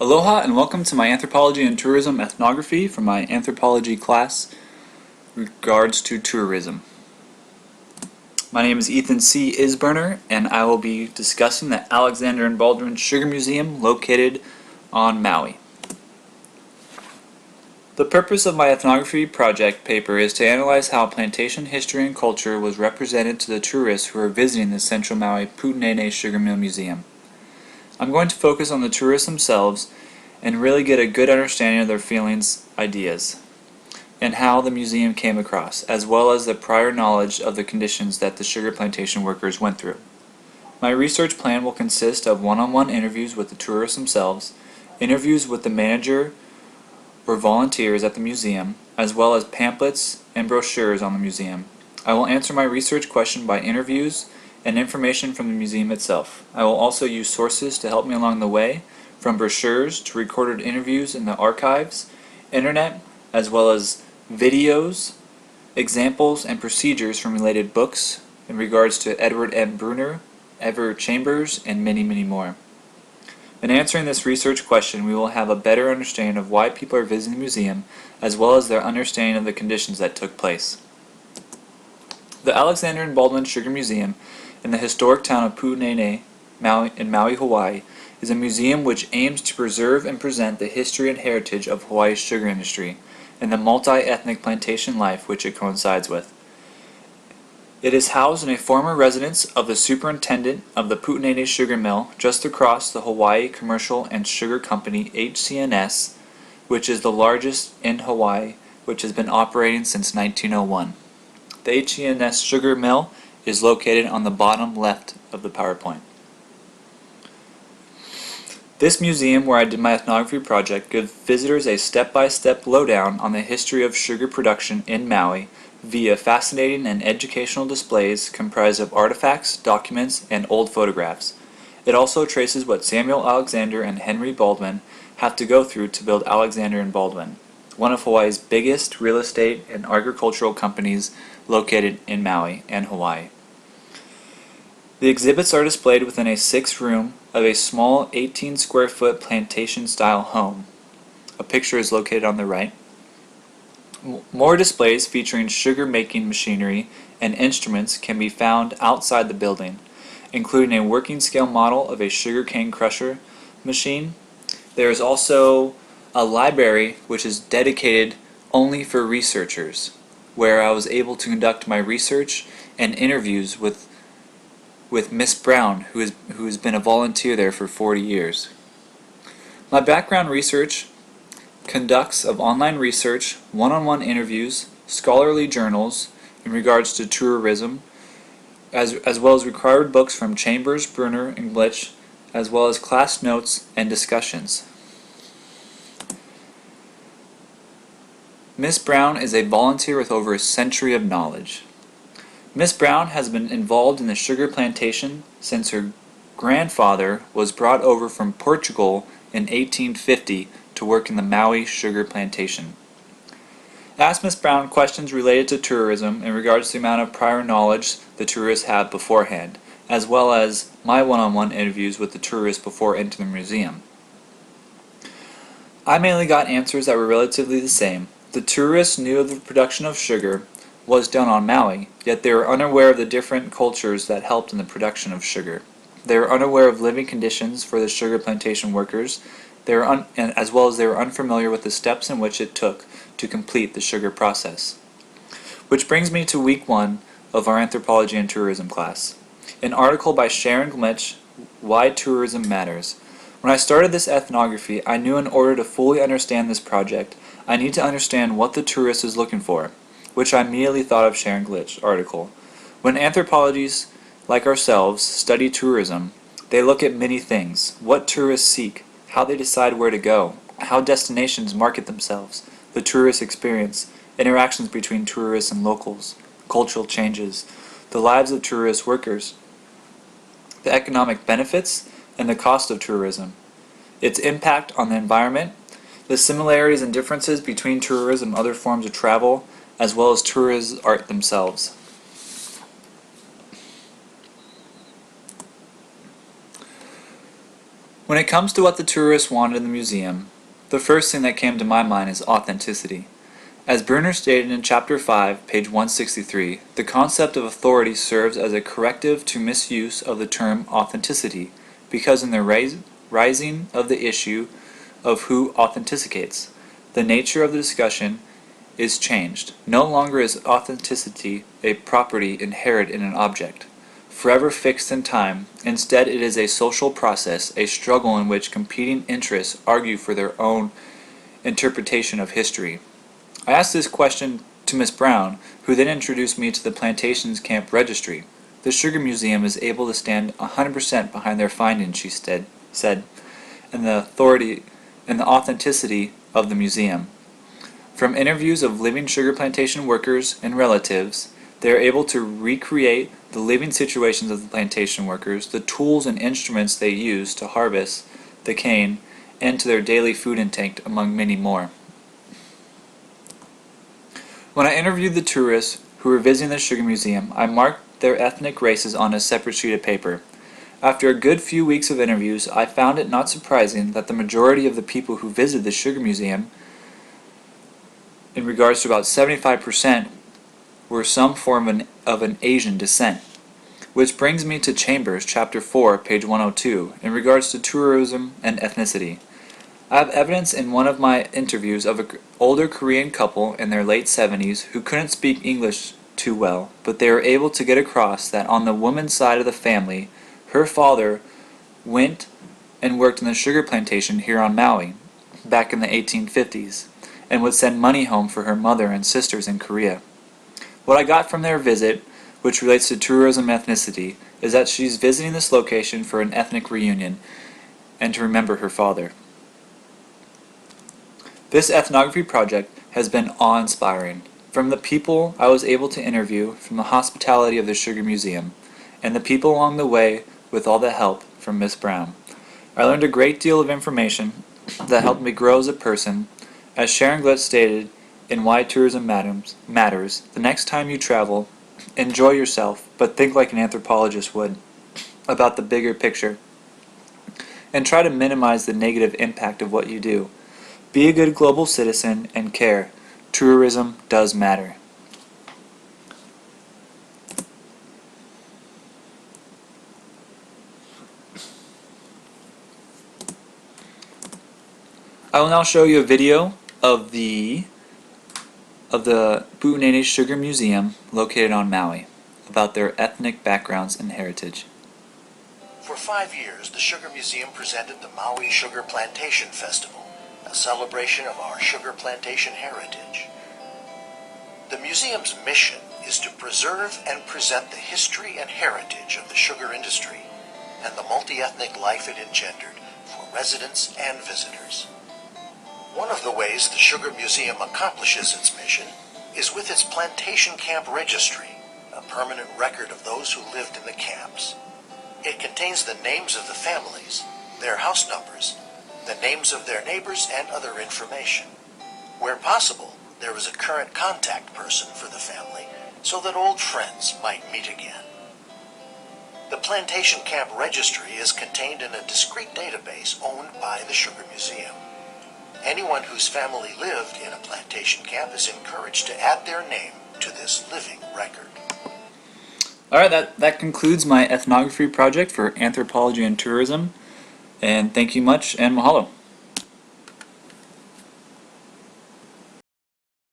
Aloha and welcome to my Anthropology and Tourism Ethnography from my anthropology class regards to tourism. My name is Ethan C. Isburner and I will be discussing the Alexander and Baldwin Sugar Museum located on Maui. The purpose of my ethnography project paper is to analyze how plantation history and culture was represented to the tourists who are visiting the Central Maui Pu'unene Sugar Mill Museum. I'm going to focus on the tourists themselves and really get a good understanding of their feelings, ideas, and how the museum came across, as well as the prior knowledge of the conditions that the sugar plantation workers went through. My research plan will consist of one-on-one interviews with the tourists themselves, interviews with the manager or volunteers at the museum, as well as pamphlets and brochures on the museum. I will answer my research question by interviews and information from the museum itself. I will also use sources to help me along the way, from brochures to recorded interviews in the archives, internet, as well as videos, examples, and procedures from related books in regards to Edward M. Bruner, Everett Chambers, and many, many more. In answering this research question, we will have a better understanding of why people are visiting the museum, as well as their understanding of the conditions that took place. The Alexander and Baldwin Sugar Museum in the historic town of Pu'unene, in Maui, Hawaii, is a museum which aims to preserve and present the history and heritage of Hawaii's sugar industry and the multi-ethnic plantation life which it coincides with. It is housed in a former residence of the superintendent of the Pu'unene Sugar Mill just across the Hawaii Commercial and Sugar Company (HC&S), which is the largest in Hawaii, which has been operating since 1901. The HC&S Sugar Mill is located on the bottom left of the PowerPoint. This museum, where I did my ethnography project, gives visitors a step-by-step lowdown on the history of sugar production in Maui via fascinating and educational displays comprised of artifacts, documents, and old photographs. It also traces what Samuel Alexander and Henry Baldwin had to go through to build Alexander and Baldwin, one of Hawaii's biggest real estate and agricultural companies located in Maui and Hawaii. The exhibits are displayed within a 6-room of a small 18 square foot plantation style home. A picture is located on the right. More displays featuring sugar making machinery and instruments can be found outside the building, including a working scale model of a sugarcane crusher machine. There is also a library which is dedicated only for researchers, where I was able to conduct my research and interviews with Miss Brown, who has been a volunteer there for 40 years. My background research conducts of online research, one-on-one interviews, scholarly journals in regards to tourism, as well as required books from Chambers, Bruner, and Glitch, as well as class notes and discussions. Miss Brown is a volunteer with over a century of knowledge. Miss Brown has been involved in the sugar plantation since her grandfather was brought over from Portugal in 1850 to work in the Maui sugar plantation. Ask Miss Brown questions related to tourism in regards to the amount of prior knowledge the tourists have beforehand, as well as my one-on-one interviews with the tourists before entering the museum. I mainly got answers that were relatively the same. The tourists knew of the production of sugar was done on Maui, yet they were unaware of the different cultures that helped in the production of sugar. They were unaware of living conditions for the sugar plantation workers, as well as they were unfamiliar with the steps in which it took to complete the sugar process. Which brings me to week 1 of our Anthropology and Tourism class. An article by Sharon Glitch, Why Tourism Matters. When I started this ethnography, I knew in order to fully understand this project, I need to understand what the tourist is looking for, which I immediately thought of Sharon Glitch's article. When anthropologists, like ourselves, study tourism, they look at many things: what tourists seek, how they decide where to go, how destinations market themselves, the tourist experience, interactions between tourists and locals, cultural changes, the lives of tourist workers, the economic benefits and the cost of tourism, its impact on the environment, the similarities and differences between tourism and other forms of travel, as well as tourist art themselves. When it comes to what the tourists wanted in the museum, the first thing that came to my mind is authenticity. As Bruner stated in Chapter 5, page 163, the concept of authority serves as a corrective to misuse of the term authenticity, because in the rising of the issue of who authenticates, the nature of the discussion is changed. No longer is authenticity a property inherent in an object, forever fixed in time. Instead, it is a social process, a struggle in which competing interests argue for their own interpretation of history. I asked this question to Miss Brown, who then introduced me to the Plantations Camp Registry. The Sugar Museum is able to stand 100% behind their findings, she said, and the authority and the authenticity of the museum. From interviews of living sugar plantation workers and relatives, they are able to recreate the living situations of the plantation workers, the tools and instruments they use to harvest the cane, and to their daily food intake, among many more. When I interviewed the tourists who were visiting the Sugar Museum, I marked their ethnic races on a separate sheet of paper. After a good few weeks of interviews, I found it not surprising that the majority of the people who visited the Sugar Museum, in regards to about 75%, were some form of an Asian descent. Which brings me to Chambers, Chapter 4, page 102, in regards to tourism and ethnicity. I have evidence in one of my interviews of an older Korean couple in their late 70s who couldn't speak English too well, but they were able to get across that on the woman's side of the family, her father went and worked in the sugar plantation here on Maui back in the 1850s and would send money home for her mother and sisters in Korea. What I got from their visit, which relates to tourism ethnicity, is that she's visiting this location for an ethnic reunion and to remember her father. This ethnography project has been awe-inspiring. From the people I was able to interview, from the hospitality of the Sugar Museum, and the people along the way with all the help from Miss Brown. I learned a great deal of information that helped me grow as a person. As Sharon Glitz stated in Why Tourism Matters, the next time you travel, enjoy yourself, but think like an anthropologist would about the bigger picture, and try to minimize the negative impact of what you do. Be a good global citizen and care. Tourism does matter. I will now show you a video of the Pu'unene Sugar Museum located on Maui about their ethnic backgrounds and heritage. For 5 years, the Sugar Museum presented the Maui Sugar Plantation Festival, a celebration of our sugar plantation heritage. The museum's mission is to preserve and present the history and heritage of the sugar industry and the multi-ethnic life it engendered for residents and visitors. One of the ways the Sugar Museum accomplishes its mission is with its Plantation Camp Registry, a permanent record of those who lived in the camps. It contains the names of the families, their house numbers, the names of their neighbors, and other information. Where possible, there is a current contact person for the family so that old friends might meet again. The Plantation Camp Registry is contained in a discrete database owned by the Sugar Museum. Anyone whose family lived in a plantation camp is encouraged to add their name to this living record. Alright, that concludes my ethnography project for anthropology and tourism. And thank you much, and mahalo.